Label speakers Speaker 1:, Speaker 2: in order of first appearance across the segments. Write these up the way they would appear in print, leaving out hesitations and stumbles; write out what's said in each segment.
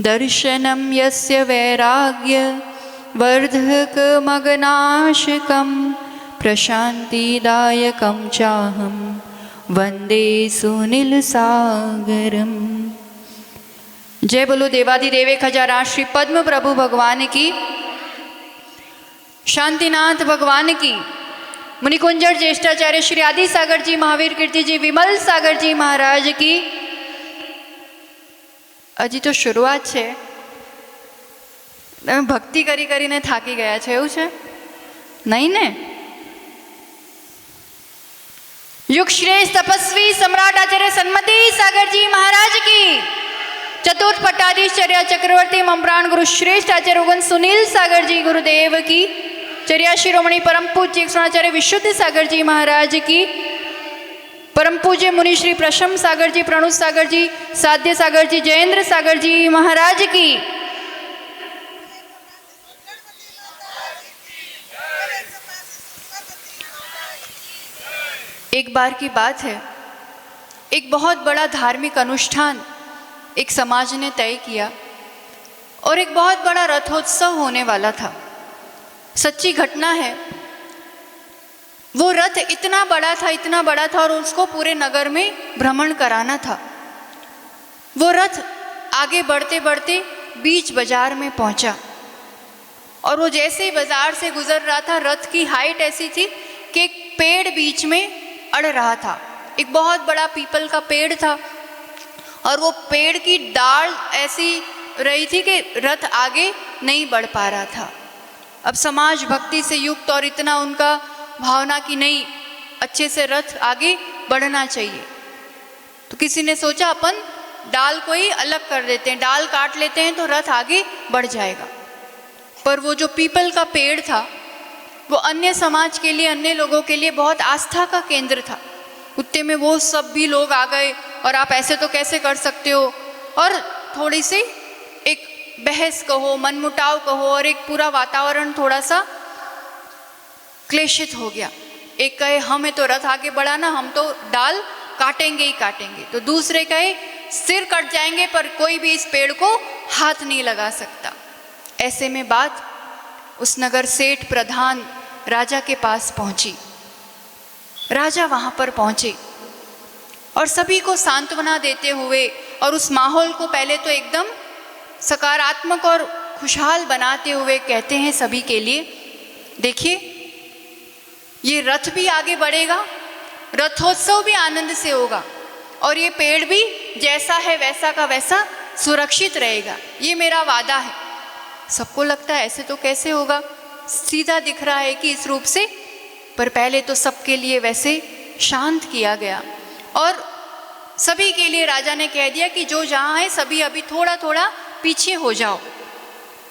Speaker 1: दर्शनं यस्य वैराग्य वर्धकमगनाशकं प्रशान्तिदायकं चाहं वंदे सुनील सागरम। जय बोलो देवाधिदेव 1008 श्री पद्म प्रभु भगवान की, शांतिनाथ भगवान की, मुनिकुंजर ज्येष्ठाचार्य श्री आदि सागर जी, महावीर कीर्ति जी, विमल सागर जी महाराज की। हजी तो शुरुआत है, भक्ति करी करीने थाकी गया है, એવું છે नहीं ने? युग श्रेष्ठ तपस्वी सम्राट आचार्य सन्मति सागर जी महाराज की, चतुर्थ पट्टाधीश्चर्य चक्रवर्ती ममप्राण गुरु श्रेष्ठ आचार्य उगन सुनील सागर जी गुरुदेव की, चर्या शिरोमणि परम पूज्य आचार्य विशुद्ध सागर जी महाराज की, परम पूज्य मुनि श्री प्रशम सागर जी, प्रणुत सागर जी, साध्य सागर जी, जयेंद्र सागर जी महाराज की। एक बार की बात है, एक बहुत बड़ा धार्मिक अनुष्ठान एक समाज ने तय किया और एक बहुत बड़ा रथोत्सव होने वाला था। सच्ची घटना है। वो रथ इतना बड़ा था और उसको पूरे नगर में भ्रमण कराना था। वो रथ आगे बढ़ते बढ़ते बीच बाजार में पहुंचा और वो जैसे ही बाजार से गुजर रहा था, रथ की हाइट ऐसी थी कि एक पेड़ बीच में अड़ रहा था। एक बहुत बड़ा पीपल का पेड़ था और वो पेड़ की डाल ऐसी रही थी कि रथ आगे नहीं बढ़ पा रहा था। अब समाज भक्ति से युक्त और इतना उनका भावना की नहीं, अच्छे से रथ आगे बढ़ना चाहिए, तो किसी ने सोचा अपन डाल को ही अलग कर देते हैं, डाल काट लेते हैं तो रथ आगे बढ़ जाएगा। पर वो जो पीपल का पेड़ था वो अन्य समाज के लिए, अन्य लोगों के लिए बहुत आस्था का केंद्र था। उतने में वो सब भी लोग आ गए और आप ऐसे तो कैसे कर सकते हो, और थोड़ी सी एक बहस कहो, मनमुटाव कहो, और एक पूरा वातावरण थोड़ा सा क्लेशित हो गया। एक कहे हमें तो रथ आगे बढ़ाना, हम तो डाल काटेंगे ही काटेंगे, तो दूसरे कहे सिर कट जाएंगे पर कोई भी इस पेड़ को हाथ नहीं लगा सकता। ऐसे में बात उस नगर सेठ प्रधान राजा के पास पहुंची। राजा वहां पर पहुंचे और सभी को सांत्वना देते हुए और उस माहौल को पहले तो एकदम सकारात्मक और खुशहाल बनाते हुए कहते हैं सभी के लिए, देखिए ये रथ भी आगे बढ़ेगा, रथोत्सव भी आनंद से होगा और ये पेड़ भी जैसा है वैसा का वैसा सुरक्षित रहेगा, ये मेरा वादा है। सबको लगता है ऐसे तो कैसे होगा, सीधा दिख रहा है कि इस रूप से, पर पहले तो सबके लिए वैसे शांत किया गया और सभी के लिए राजा ने कह दिया कि जो जहाँ है सभी अभी थोड़ा थोड़ा पीछे हो जाओ।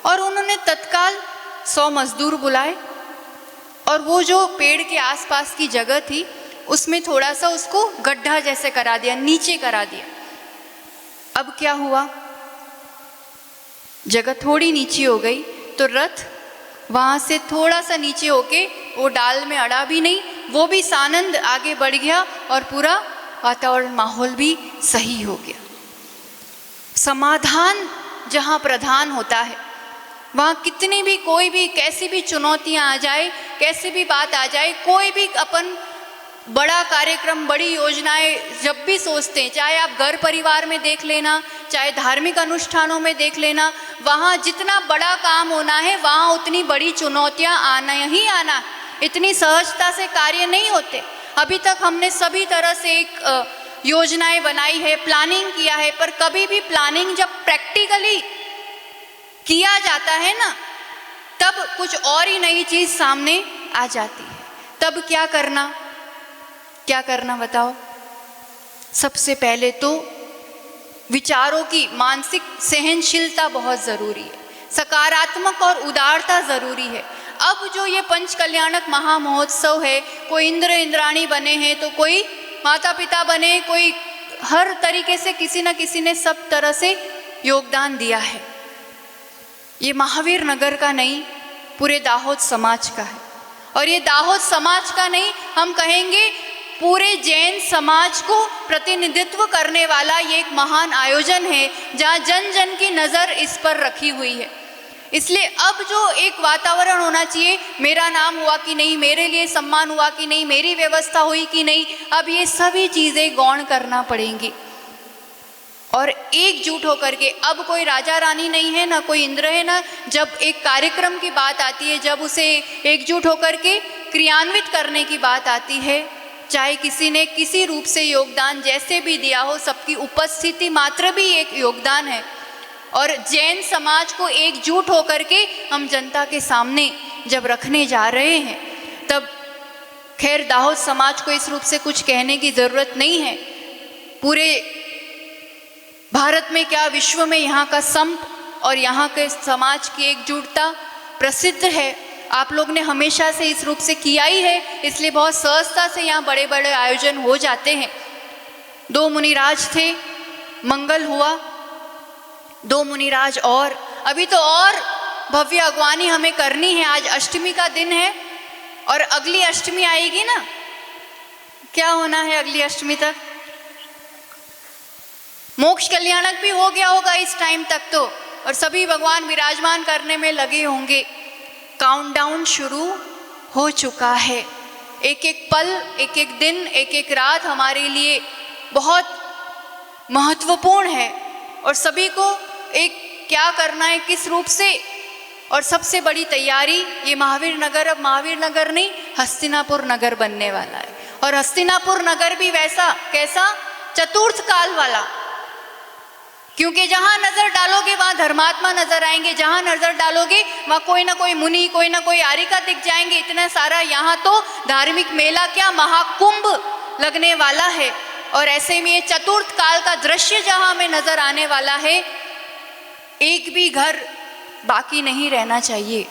Speaker 1: और उन्होंने तत्काल 100 मजदूर बुलाए और वो जो पेड़ के आसपास की जगह थी उसमें थोड़ा सा उसको गड्ढा जैसे करा दिया, नीचे करा दिया। अब क्या हुआ, जगह थोड़ी नीचे हो गई तो रथ वहाँ से थोड़ा सा नीचे होके वो डाल में अड़ा भी नहीं, वो भी सानंद आगे बढ़ गया और पूरा वातावरण माहौल भी सही हो गया। समाधान जहाँ प्रधान होता है वहाँ कितनी भी कोई भी कैसी भी चुनौतियाँ आ जाए, कैसी भी बात आ जाए, कोई भी अपन बड़ा कार्यक्रम, बड़ी योजनाएं जब भी सोचते हैं, चाहे आप घर परिवार में देख लेना, चाहे धार्मिक अनुष्ठानों में देख लेना, वहाँ जितना बड़ा काम होना है वहाँ उतनी बड़ी चुनौतियाँ आना ही आना, इतनी सहजता से कार्य नहीं होते। अभी तक हमने सभी तरह से एक योजनाएं बनाई है, प्लानिंग किया है, पर कभी भी प्लानिंग जब प्रैक्टिकली किया जाता है ना, तब कुछ और ही नई चीज सामने आ जाती है। तब क्या करना बताओ। सबसे पहले तो विचारों की मानसिक सहनशीलता बहुत जरूरी है, सकारात्मक और उदारता जरूरी है। अब जो ये पंच कल्याणक महामहोत्सव है, कोई इंद्र इंद्राणी बने हैं तो कोई माता पिता बने, कोई हर तरीके से किसी न किसी ने सब तरह से योगदान दिया है। ये महावीर नगर का नहीं, पूरे दाहोद समाज का है। और ये दाहोद समाज का नहीं, हम कहेंगे पूरे जैन समाज को प्रतिनिधित्व करने वाला ये एक महान आयोजन है जहाँ जन जन की नज़र इस पर रखी हुई है। इसलिए अब जो एक वातावरण होना चाहिए, मेरा नाम हुआ कि नहीं, मेरे लिए सम्मान हुआ कि नहीं, मेरी व्यवस्था हुई कि नहीं, अब ये सभी चीज़ें गौण करना पड़ेंगी और एकजुट होकर के। अब कोई राजा रानी नहीं है, ना कोई इंद्र है, ना जब एक कार्यक्रम की बात आती है, जब उसे एकजुट होकर के क्रियान्वित करने की बात आती है, चाहे किसी ने किसी रूप से योगदान जैसे भी दिया हो, सबकी उपस्थिति मात्र भी एक योगदान है। और जैन समाज को एकजुट होकर के हम जनता के सामने जब रखने जा रहे हैं, तब खैर दाहोद समाज को इस रूप से कुछ कहने की ज़रूरत नहीं है। पूरे भारत में क्या विश्व में यहाँ का संप और यहाँ के समाज की एकजुटता प्रसिद्ध है। आप लोग ने हमेशा से इस रूप से किया ही है, इसलिए बहुत सहजता से यहाँ बड़े बड़े आयोजन हो जाते हैं। 2 मुनिराज थे, मंगल हुआ, 2 मुनिराज और अभी तो और भव्य अगवानी हमें करनी है। आज अष्टमी का दिन है और अगली अष्टमी आएगी ना, क्या होना है अगली अष्टमी तक? मोक्ष कल्याणक भी हो गया होगा इस टाइम तक तो, और सभी भगवान विराजमान करने में लगे होंगे। काउंटडाउन शुरू हो चुका है। एक एक पल, एक एक दिन, एक एक रात हमारे लिए बहुत महत्वपूर्ण है और सभी को एक क्या करना है, किस रूप से। और सबसे बड़ी तैयारी ये महावीर नगर, अब महावीर नगर नहीं हस्तिनापुर नगर बनने वाला है। और हस्तिनापुर नगर भी वैसा कैसा, चतुर्थ काल वाला, क्योंकि जहाँ नज़र डालोगे वहाँ धर्मात्मा नज़र आएंगे, जहाँ नज़र डालोगे वहाँ कोई ना कोई मुनि, कोई ना कोई आरिका दिख जाएंगे। इतना सारा यहाँ तो धार्मिक मेला क्या महाकुंभ लगने वाला है। और ऐसे में ये चतुर्थ काल का दृश्य जहाँ हमें नज़र आने वाला है, एक भी घर बाकी नहीं रहना चाहिए।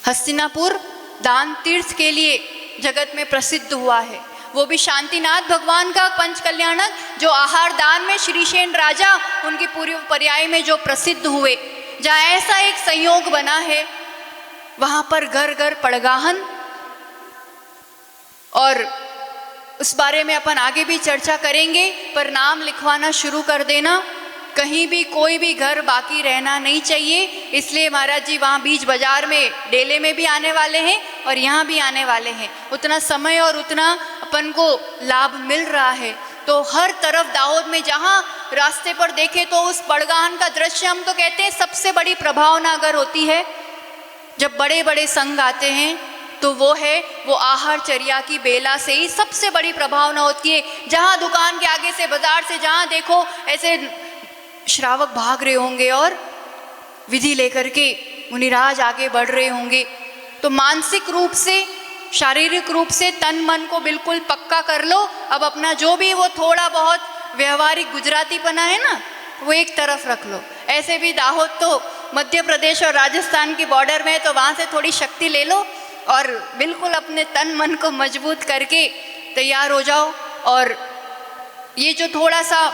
Speaker 1: हस्तिनापुर दान तीर्थ के लिए जगत में प्रसिद्ध हुआ है, वो भी शांतिनाथ भगवान का पंच कल्याणक, जो आहार दान में श्रीशेन राजा उनकी पूर्व पर्याय में जो प्रसिद्ध हुए। जहाँ ऐसा एक संयोग बना है, वहाँ पर घर घर पड़गाहन, और उस बारे में अपन आगे भी चर्चा करेंगे। पर नाम लिखवाना शुरू कर देना, कहीं भी कोई भी घर बाकी रहना नहीं चाहिए। इसलिए महाराज जी वहाँ बीच बाजार में डेले में भी आने वाले हैं और यहाँ भी आने वाले हैं। उतना समय और उतना अपन को लाभ मिल रहा है। तो हर तरफ दाहोद में जहाँ रास्ते पर देखे तो उस पड़गाहन का दृश्य, हम तो कहते हैं सबसे बड़ी प्रभावना अगर होती है जब बड़े बड़े संघ आते हैं, तो वो है वो आहार चर्या की बेला से ही सबसे बड़ी प्रभावना होती है। जहाँ दुकान के आगे से, बाजार से जहाँ देखो ऐसे श्रावक भाग रहे होंगे और विधि लेकर के मुनिराज आगे बढ़ रहे होंगे। तो मानसिक रूप से, शारीरिक रूप से तन मन को बिल्कुल पक्का कर लो। अब अपना जो भी वो थोड़ा बहुत व्यवहारिक गुजरातीपना है ना, वो एक तरफ रख लो। ऐसे भी दाहोद तो मध्य प्रदेश और राजस्थान की बॉर्डर में है, तो वहाँ से थोड़ी शक्ति ले लो और बिल्कुल अपने तन मन को मजबूत करके तैयार हो जाओ। और ये जो थोड़ा सा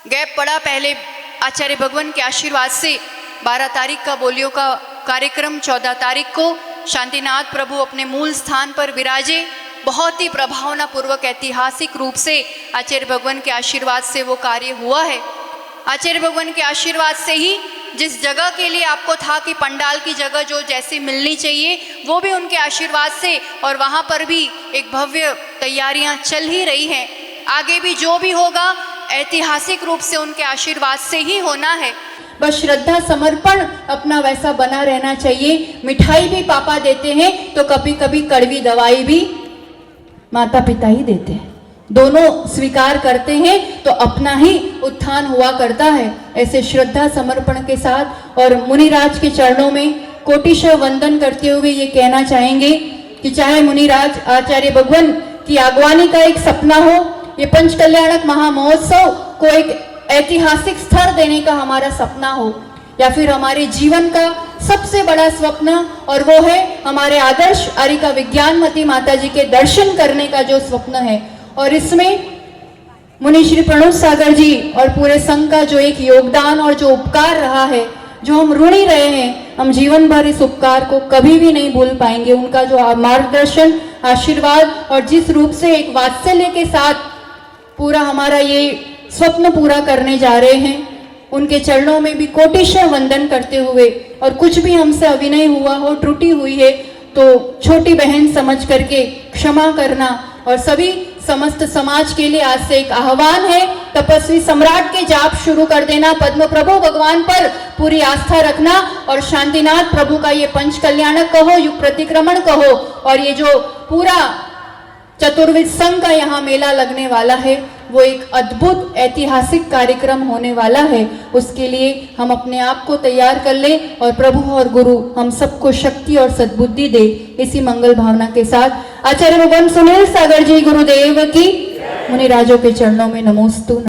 Speaker 1: गैप पड़ा, पहले आचार्य भगवान के आशीर्वाद से 12 तारीख का बोलियों का कार्यक्रम, 14 तारीख को शांतिनाथ प्रभु अपने मूल स्थान पर विराजे। बहुत ही प्रभावना पूर्वक ऐतिहासिक रूप से आचार्य भगवान के आशीर्वाद से वो कार्य हुआ है। आचार्य भगवान के आशीर्वाद से ही जिस जगह के लिए आपको था कि पंडाल की जगह जो जैसी मिलनी चाहिए, वो भी उनके आशीर्वाद से, और वहाँ पर भी एक भव्य तैयारियाँ चल ही रही हैं। आगे भी जो भी होगा ऐतिहासिक रूप से उनके आशीर्वाद से ही होना है। बस श्रद्धा समर्पण अपना वैसा बना रहना चाहिए। मिठाई भी पापा देते हैं तो कभी कभी कड़वी दवाई भी माता पिता ही देते हैं। दोनों स्वीकार करते हैं तो अपना ही उत्थान हुआ करता है। ऐसे श्रद्धा समर्पण के साथ और मुनिराज के चरणों में कोटिशः वंदन करते हुए ये कहना चाहेंगे कि चाहे मुनिराज आचार्य भगवान की आगवानी का एक सपना हो, ये पंच कल्याणक महामहोत्सव को एक ऐतिहासिक स्तर देने का हमारा सपना हो, या फिर हमारे जीवन का सबसे बड़ा स्वप्न, और वो है हमारे आदर्श आरिका विज्ञानमती माता जी के दर्शन करने का जो स्वप्न है। और इसमें मुनि श्री प्रणव सागर जी और पूरे संघ का जो एक योगदान और जो उपकार रहा है, जो हम ऋणी रहे हैं, हम जीवन भर इस उपकार को कभी भी नहीं भूल पाएंगे। उनका जो मार्गदर्शन
Speaker 2: आशीर्वाद और जिस रूप से एक वात्सल्य के साथ पूरा हमारा ये स्वप्न पूरा करने जा रहे हैं, उनके चरणों में भी कोटिशः वंदन करते हुए, और कुछ भी हमसे अभिनय हुआ हो, त्रुटि हुई है तो छोटी बहन समझ करके क्षमा करना। और सभी समस्त समाज के लिए आज से एक आह्वान है, तपस्वी सम्राट के जाप शुरू कर देना, पद्म प्रभु भगवान पर पूरी आस्था रखना, और शांतिनाथ प्रभु का ये पंच कल्याणक कहो, युग प्रतिक्रमण कहो, और ये जो पूरा चतुर्विध संघ का यहाँ मेला लगने वाला है, वो एक अद्भुत ऐतिहासिक कार्यक्रम होने वाला है। उसके लिए हम अपने आप को तैयार कर लें और प्रभु और गुरु हम सबको शक्ति और सद्बुद्धि दे। इसी मंगल भावना के साथ आचार्य भगवान सुनील सागर जी गुरुदेव की मुनिराजों के चरणों में नमोस्तु।